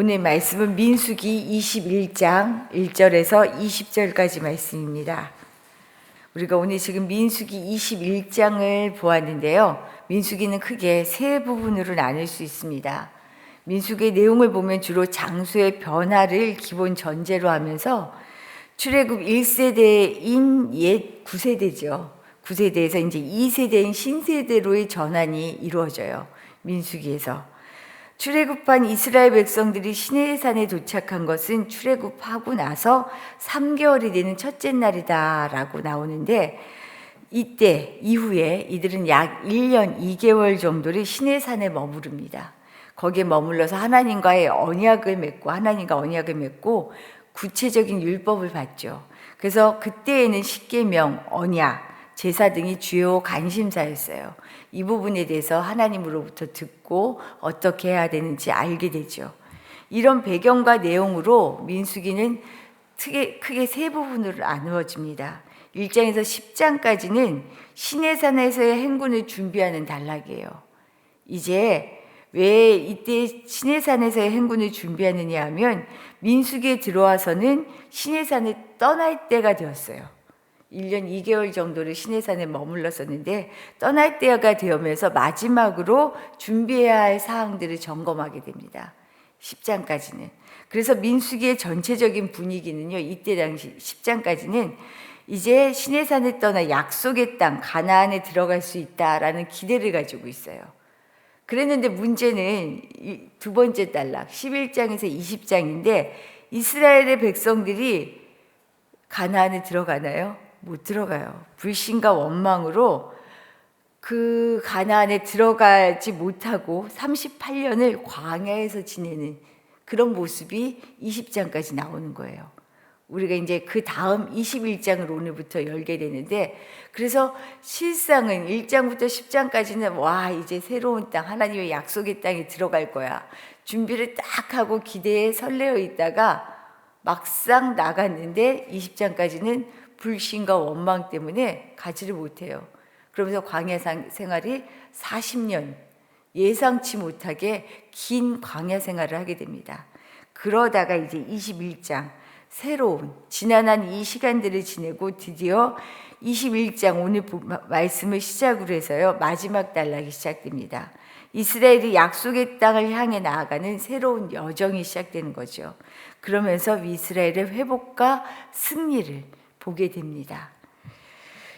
오늘 말씀은 민수기 21장 1절에서 20절까지 말씀입니다. 우리가 오늘 지금 민수기 21장을 보았는데요. 민수기는 크게 세 부분으로 나눌 수 있습니다. 민수기의 내용을 보면 주로 장소의 변화를 기본 전제로 하면서 출애굽 1세대인 옛 9세대죠. 9세대에서 이제 2세대인 신세대로의 전환이 이루어져요. 민수기에서. 출애굽한 이스라엘 백성들이 시내산에 도착한 것은 출애굽하고 나서 3개월이 되는 첫째 날이다라고 나오는데, 이때 이후에 이들은 약 1년 2개월 정도를 시내산에 머무릅니다. 거기에 머물러서 하나님과 언약을 맺고 구체적인 율법을 받죠. 그래서 그때에는 십계명, 언약, 제사 등이 주요 관심사였어요. 이 부분에 대해서 하나님으로부터 듣고 어떻게 해야 되는지 알게 되죠. 이런 배경과 내용으로 민수기는 크게 세 부분으로 나누어집니다. 1장에서 10장까지는 시내산에서의 행군을 준비하는 단락이에요. 이제 왜 이때 시내산에서의 행군을 준비하느냐 하면 민수기에 들어와서는 시내산을 떠날 때가 되었어요. 1년 2개월 정도를 시내산에 머물렀었는데 떠날 때가 되면서 마지막으로 준비해야 할 사항들을 점검하게 됩니다. 10장까지는. 그래서 민수기의 전체적인 분위기는요, 이때 당시 10장까지는 이제 시내산을 떠나 약속의 땅 가나안에 들어갈 수 있다라는 기대를 가지고 있어요. 그랬는데 문제는 두 번째 단락 11장에서 20장인데 이스라엘의 백성들이 가나안에 들어가나요? 못 들어가요. 불신과 원망으로 그 가나안에 들어가지 못하고 38년을 광야에서 지내는 그런 모습이 20장까지 나오는 거예요. 우리가 이제 그 다음 21장을 오늘부터 열게 되는데, 그래서 실상은 1장부터 10장까지는 와, 이제 새로운 땅, 하나님의 약속의 땅에 들어갈 거야. 준비를 딱 하고 기대에 설레어 있다가 막상 나갔는데 20장까지는 불신과 원망 때문에 가지를 못해요. 그러면서 광야 생활이 40년 예상치 못하게 긴 광야 생활을 하게 됩니다. 그러다가 이제 21장 새로운 지난한 이 시간들을 지내고 드디어 21장 오늘 말씀을 시작으로 해서요, 마지막 단락이 시작됩니다. 이스라엘이 약속의 땅을 향해 나아가는 새로운 여정이 시작되는 거죠. 그러면서 이스라엘의 회복과 승리를 보게 됩니다.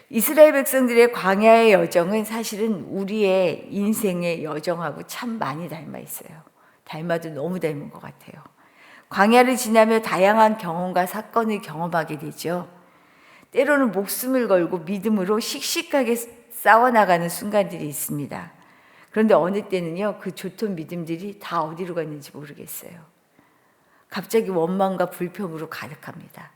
이스라엘 백성들의 광야의 여정은 사실은 우리의 인생의 여정하고 참 많이 닮아 있어요. 닮아도 너무 닮은 것 같아요. 광야를 지나며 다양한 경험과 사건을 경험하게 되죠. 때로는 목숨을 걸고 믿음으로 씩씩하게 싸워나가는 순간들이 있습니다. 그런데 어느 때는요, 그 좋던 믿음들이 다 어디로 갔는지 모르겠어요. 갑자기 원망과 불평으로 가득합니다.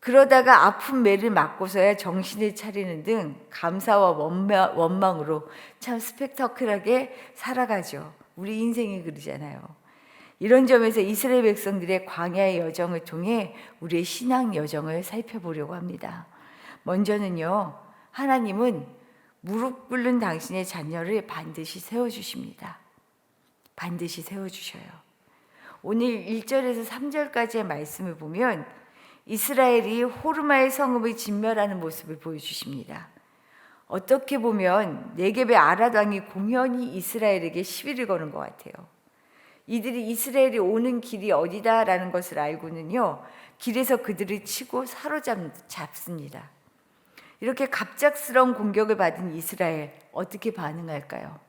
그러다가 아픈 매를 맞고서야 정신을 차리는 등 감사와 원망으로 참 스펙터클하게 살아가죠. 우리 인생이 그러잖아요. 이런 점에서 이스라엘 백성들의 광야의 여정을 통해 우리의 신앙 여정을 살펴보려고 합니다. 먼저는요, 하나님은 무릎 꿇는 당신의 자녀를 반드시 세워주십니다. 반드시 세워주셔요. 오늘 1절에서 3절까지의 말씀을 보면 이스라엘이 호르마의 성읍을 진멸하는 모습을 보여주십니다. 어떻게 보면 네겝의 아랏 왕이 공연히 이스라엘에게 시비를 거는 것 같아요. 이들이 이스라엘이 오는 길이 어디다라는 것을 알고는요, 길에서 그들을 치고 사로잡습니다. 이렇게 갑작스러운 공격을 받은 이스라엘, 어떻게 반응할까요?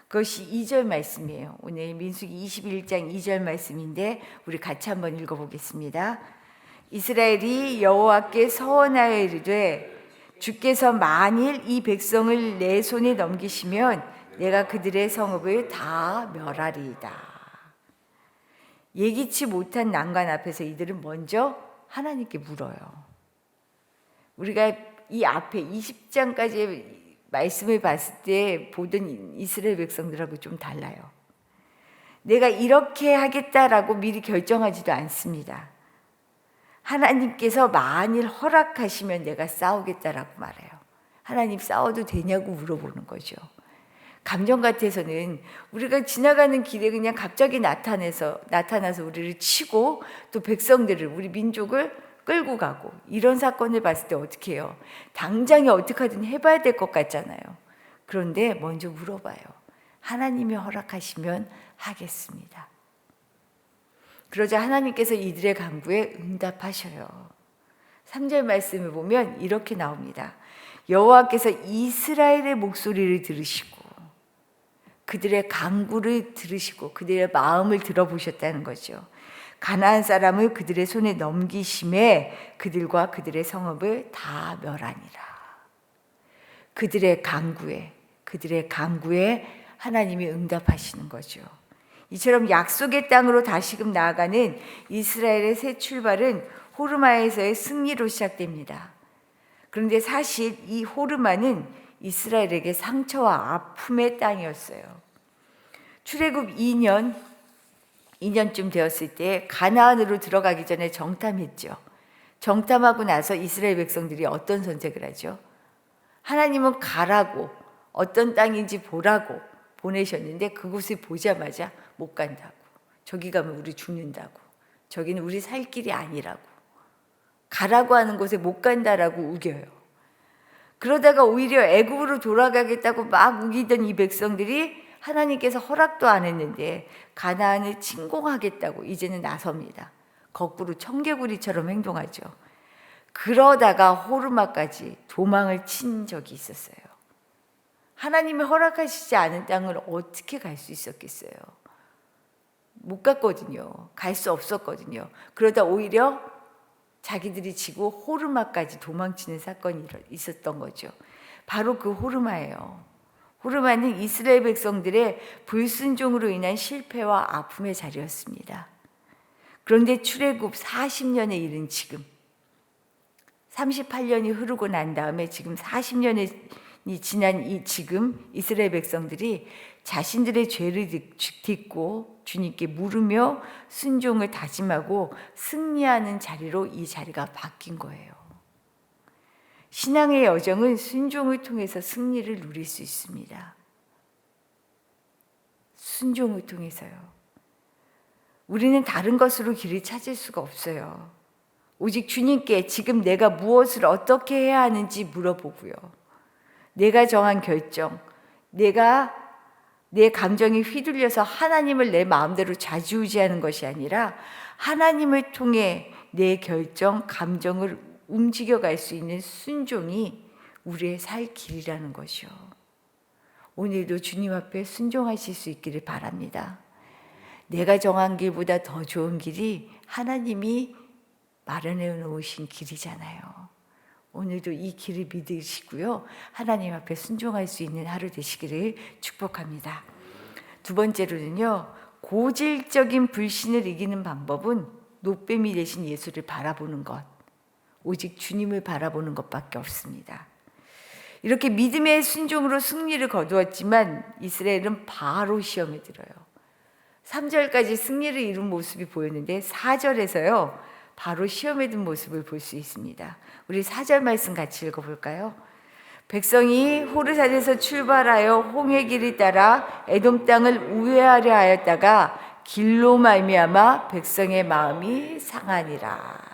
그것이 2절 말씀이에요. 오늘 민수기 21장 2절 말씀인데 우리 같이 한번 읽어보겠습니다. 이스라엘이 여호와께 서원하여 이르되 주께서 만일 이 백성을 내 손에 넘기시면 내가 그들의 성읍을 다 멸하리이다. 예기치 못한 난관 앞에서 이들은 먼저 하나님께 물어요. 우리가 이 앞에 20장까지의 말씀을 봤을 때 보던 이스라엘 백성들하고 좀 달라요. 내가 이렇게 하겠다라고 미리 결정하지도 않습니다. 하나님께서 만일 허락하시면 내가 싸우겠다라고 말해요. 하나님 싸워도 되냐고 물어보는 거죠. 감정 같아서는 우리가 지나가는 길에 그냥 갑자기 나타나서 우리를 치고 또 백성들을, 우리 민족을 끌고 가고, 이런 사건을 봤을 때 어떻게 해요? 당장에 어떻게든 해봐야 될 것 같잖아요. 그런데 먼저 물어봐요. 하나님이 허락하시면 하겠습니다. 그러자 하나님께서 이들의 간구에 응답하셔요. 3절 말씀을 보면 이렇게 나옵니다. 여호와께서 이스라엘의 목소리를 들으시고 그들의 간구를 들으시고 그들의 마음을 들어보셨다는 거죠. 가나안 사람을 그들의 손에 넘기심에 그들과 그들의 성읍을 다 멸하니라. 그들의 간구에 하나님이 응답하시는 거죠. 이처럼 약속의 땅으로 다시금 나아가는 이스라엘의 새 출발은 호르마에서의 승리로 시작됩니다. 그런데 사실 이 호르마는 이스라엘에게 상처와 아픔의 땅이었어요. 출애굽 2년쯤 되었을 때 가나안으로 들어가기 전에 정탐했죠. 정탐하고 나서 이스라엘 백성들이 어떤 선택을 하죠? 하나님은 가라고, 어떤 땅인지 보라고 보내셨는데 그곳을 보자마자 못 간다고, 저기 가면 우리 죽는다고, 저기는 우리 살 길이 아니라고, 가라고 하는 곳에 못 간다라고 우겨요. 그러다가 오히려 애굽으로 돌아가겠다고 막 우기던 이 백성들이 하나님께서 허락도 안 했는데 가나안을 침공하겠다고 이제는 나섭니다. 거꾸로 청개구리처럼 행동하죠. 그러다가 호르마까지 도망을 친 적이 있었어요. 하나님이 허락하시지 않은 땅을 어떻게 갈 수 있었겠어요? 못 갔거든요. 갈 수 없었거든요. 그러다 오히려 자기들이 지고 호르마까지 도망치는 사건이 있었던 거죠. 바로 그 호르마예요. 호르마는 이스라엘 백성들의 불순종으로 인한 실패와 아픔의 자리였습니다. 그런데 출애굽 40년에 이른 지금, 38년이 흐르고 난 다음에 지금 40년이 지난 이 지금 이스라엘 백성들이 자신들의 죄를 딛고 주님께 물으며 순종을 다짐하고 승리하는 자리로 이 자리가 바뀐 거예요. 신앙의 여정은 순종을 통해서 승리를 누릴 수 있습니다. 순종을 통해서요. 우리는 다른 것으로 길을 찾을 수가 없어요. 오직 주님께 지금 내가 무엇을 어떻게 해야 하는지 물어보고요. 내가 정한 결정, 내가 내 감정이 휘둘려서 하나님을 내 마음대로 좌지우지하는 것이 아니라 하나님을 통해 내 결정, 감정을 움직여갈 수 있는 순종이 우리의 살 길이라는 것이요. 오늘도 주님 앞에 순종하실 수 있기를 바랍니다. 내가 정한 길보다 더 좋은 길이 하나님이 마련해 놓으신 길이잖아요. 오늘도 이 길을 믿으시고요. 하나님 앞에 순종할 수 있는 하루 되시기를 축복합니다. 두 번째로는요. 고질적인 불신을 이기는 방법은 노뱀이 되신 예수를 바라보는 것. 오직 주님을 바라보는 것밖에 없습니다. 이렇게 믿음의 순종으로 승리를 거두었지만 이스라엘은 바로 시험에 들어요. 3절까지 승리를 이룬 모습이 보였는데 4절에서요. 바로 시험에 든 모습을 볼 수 있습니다. 우리 4절 말씀 같이 읽어볼까요? 백성이 호르산에서 출발하여 홍해 길을 따라 에돔 땅을 우회하려 하였다가 길로 말미암아 백성의 마음이 상하니라.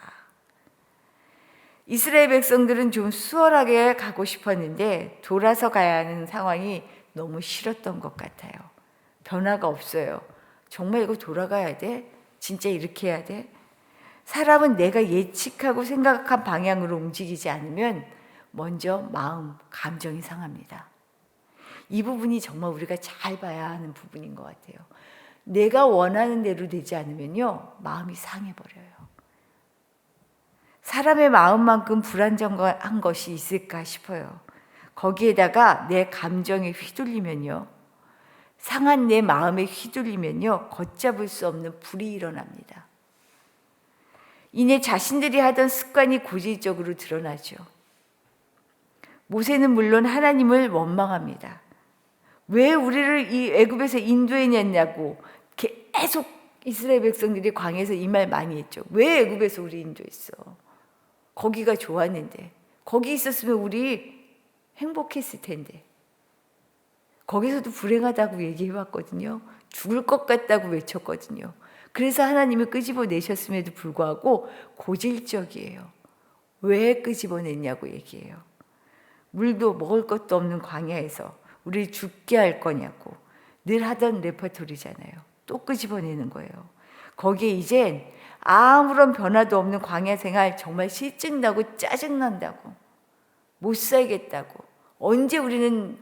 이스라엘 백성들은 좀 수월하게 가고 싶었는데 돌아서 가야 하는 상황이 너무 싫었던 것 같아요. 변화가 없어요. 정말 이거 돌아가야 돼? 진짜 이렇게 해야 돼? 사람은 내가 예측하고 생각한 방향으로 움직이지 않으면 먼저 마음, 감정이 상합니다. 이 부분이 정말 우리가 잘 봐야 하는 부분인 것 같아요. 내가 원하는 대로 되지 않으면요, 마음이 상해버려요. 사람의 마음만큼 불안정한 것이 있을까 싶어요. 거기에다가 내 감정에 휘둘리면요, 상한 내 마음에 휘둘리면요, 걷잡을 수 없는 불이 일어납니다. 이내 자신들이 하던 습관이 고질적으로 드러나죠. 모세는 물론 하나님을 원망합니다. 왜 우리를 이 애굽에서 인도해냈냐고 계속 이스라엘 백성들이 광야에서 이 말 많이 했죠. 왜 애굽에서 우리 인도했어? 거기가 좋았는데, 거기 있었으면 우리 행복했을 텐데, 거기서도 불행하다고 얘기해 왔거든요. 죽을 것 같다고 외쳤거든요. 그래서 하나님이 끄집어내셨음에도 불구하고 고질적이에요. 왜 끄집어냈냐고 얘기해요. 물도 먹을 것도 없는 광야에서 우리 죽게 할 거냐고 늘 하던 레퍼토리잖아요. 또 끄집어내는 거예요. 거기에 이젠 아무런 변화도 없는 광야 생활, 정말 실증나고 짜증난다고, 못 살겠다고, 언제 우리는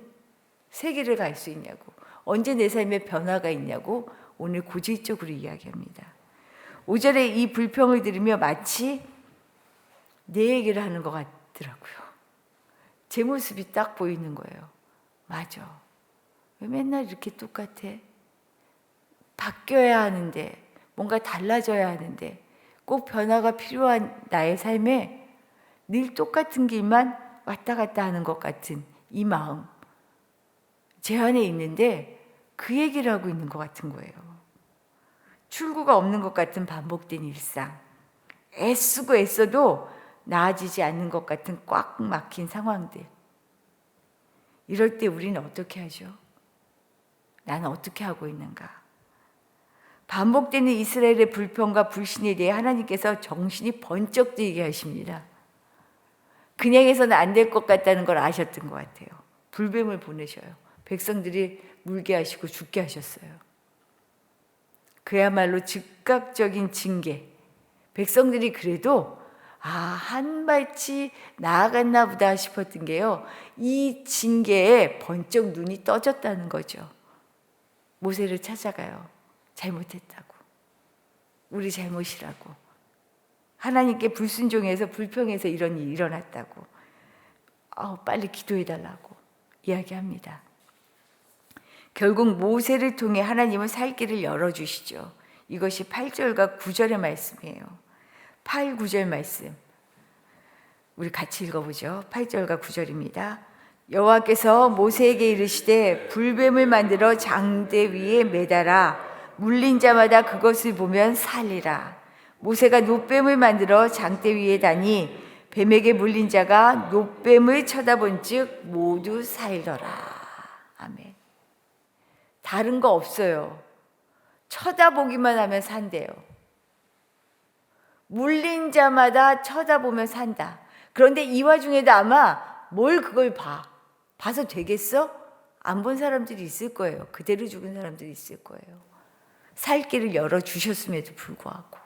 세계를 갈 수 있냐고, 언제 내 삶에 변화가 있냐고 오늘 고질적으로 이야기합니다. 5절에 이 불평을 들으며 마치 내 얘기를 하는 것 같더라고요. 제 모습이 딱 보이는 거예요. 맞아. 왜 맨날 이렇게 똑같아? 바뀌어야 하는데, 뭔가 달라져야 하는데, 꼭 변화가 필요한 나의 삶에 늘 똑같은 길만 왔다 갔다 하는 것 같은 이 마음, 제 안에 있는데 그 얘기를 하고 있는 것 같은 거예요. 출구가 없는 것 같은 반복된 일상, 애쓰고 애써도 나아지지 않는 것 같은 꽉 막힌 상황들. 이럴 때 우리는 어떻게 하죠? 나는 어떻게 하고 있는가? 반복되는 이스라엘의 불평과 불신에 대해 하나님께서 정신이 번쩍 들게 하십니다. 그냥 해서는 안 될 것 같다는 걸 아셨던 것 같아요. 불뱀을 보내셔요. 백성들이 물게 하시고 죽게 하셨어요. 그야말로 즉각적인 징계. 백성들이 그래도 한 발치 나아갔나 보다 싶었던 게요, 이 징계에 번쩍 눈이 떠졌다는 거죠. 모세를 찾아가요. 잘못했다고, 우리 잘못이라고, 하나님께 불순종해서 불평해서 이런 일이 일어났다고, 빨리 기도해달라고 이야기합니다. 결국 모세를 통해 하나님은 살 길을 열어주시죠. 이것이 8절과 9절의 말씀이에요. 8, 9절 말씀 우리 같이 읽어보죠. 8절과 9절입니다. 여호와께서 모세에게 이르시되 불뱀을 만들어 장대 위에 매달아 물린 자마다 그것을 보면 살리라. 모세가 놋뱀을 만들어 장대 위에 다니 뱀에게 물린 자가 놋뱀을 쳐다본 즉 모두 살더라. 아멘. 다른 거 없어요. 쳐다보기만 하면 산대요. 물린 자마다 쳐다보면 산다. 그런데 이 와중에도 아마 뭘 그걸 봐서 되겠어? 안 본 사람들이 있을 거예요. 그대로 죽은 사람들이 있을 거예요. 살 길을 열어주셨음에도 불구하고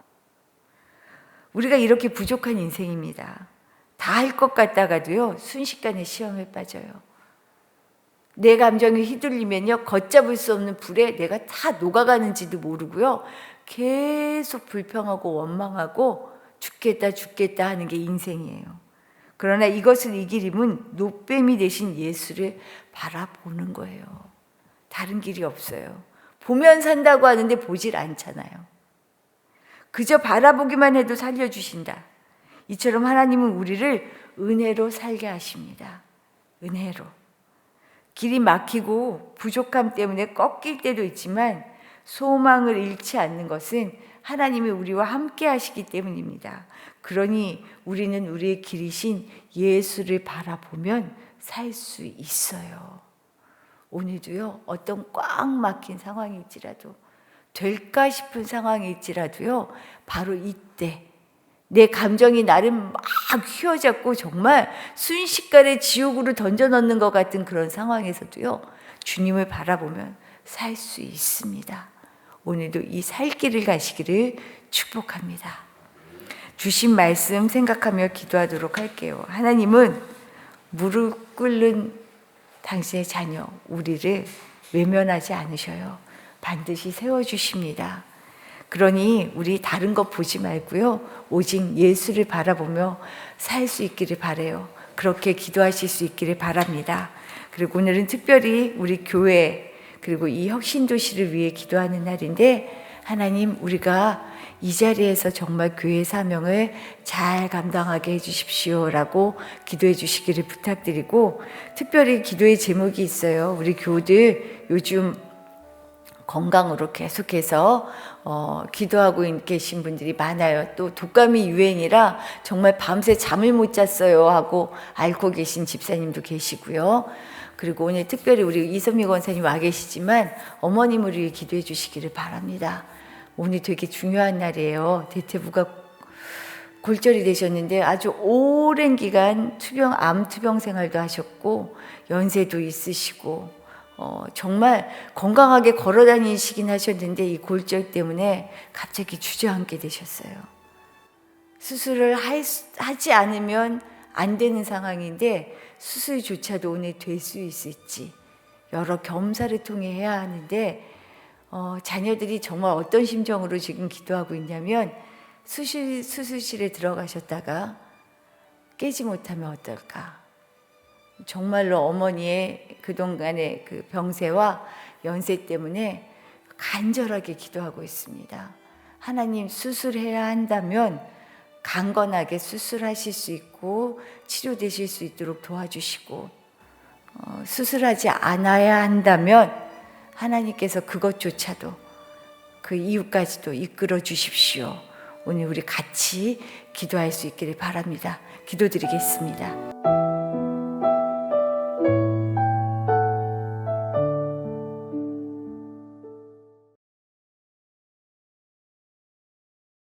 우리가 이렇게 부족한 인생입니다. 다 할 것 같다가도요, 순식간에 시험에 빠져요. 내 감정이 휘둘리면요, 걷잡을 수 없는 불에 내가 다 녹아가는지도 모르고요, 계속 불평하고 원망하고 죽겠다 하는 게 인생이에요. 그러나 이것을 이길 힘은 놋뱀이 되신 예수를 바라보는 거예요. 다른 길이 없어요. 보면 산다고 하는데 보질 않잖아요. 그저 바라보기만 해도 살려주신다. 이처럼 하나님은 우리를 은혜로 살게 하십니다. 은혜로. 길이 막히고 부족함 때문에 꺾일 때도 있지만 소망을 잃지 않는 것은 하나님이 우리와 함께 하시기 때문입니다. 그러니 우리는 우리의 길이신 예수를 바라보면 살 수 있어요. 오늘도요, 어떤 꽉 막힌 상황일지라도, 될까 싶은 상황일지라도요, 바로 이때 내 감정이 나를 막 휘어잡고 정말 순식간에 지옥으로 던져넣는 것 같은 그런 상황에서도요, 주님을 바라보면 살 수 있습니다. 오늘도 이 살 길을 가시기를 축복합니다. 주신 말씀 생각하며 기도하도록 할게요. 하나님은 무릎 꿇는 당신의 자녀 우리를 외면하지 않으셔요. 반드시 세워주십니다. 그러니 우리 다른 것 보지 말고요, 오직 예수를 바라보며 살 수 있기를 바라요. 그렇게 기도하실 수 있기를 바랍니다. 그리고 오늘은 특별히 우리 교회 그리고 이 혁신도시를 위해 기도하는 날인데, 하나님, 우리가 이 자리에서 정말 교회 사명을 잘 감당하게 해주십시오라고 기도해 주시기를 부탁드리고, 특별히 기도의 제목이 있어요. 우리 교우들 요즘 건강으로 계속해서 기도하고 계신 분들이 많아요. 또 독감이 유행이라 정말 밤새 잠을 못 잤어요 하고 앓고 계신 집사님도 계시고요. 그리고 오늘 특별히 우리 이선미 권사님 와 계시지만 어머님을 위해 기도해 주시기를 바랍니다. 오늘 되게 중요한 날이에요. 대퇴부가 골절이 되셨는데 아주 오랜 기간 암 투병 생활도 하셨고 연세도 있으시고 정말 건강하게 걸어 다니시긴 하셨는데 이 골절 때문에 갑자기 주저앉게 되셨어요. 수술을 하지 않으면 안 되는 상황인데 수술조차도 오늘 될 수 있을지 여러 겸사를 통해 해야 하는데 자녀들이 정말 어떤 심정으로 지금 기도하고 있냐면 수술실에 들어가셨다가 깨지 못하면 어떨까. 정말로 어머니의 그동안의 그 병세와 연세 때문에 간절하게 기도하고 있습니다. 하나님, 수술해야 한다면 강건하게 수술하실 수 있고 치료되실 수 있도록 도와주시고, 수술하지 않아야 한다면 하나님께서 그것조차도 그 이유까지도 이끌어 주십시오. 오늘 우리 같이 기도할 수 있기를 바랍니다. 기도드리겠습니다.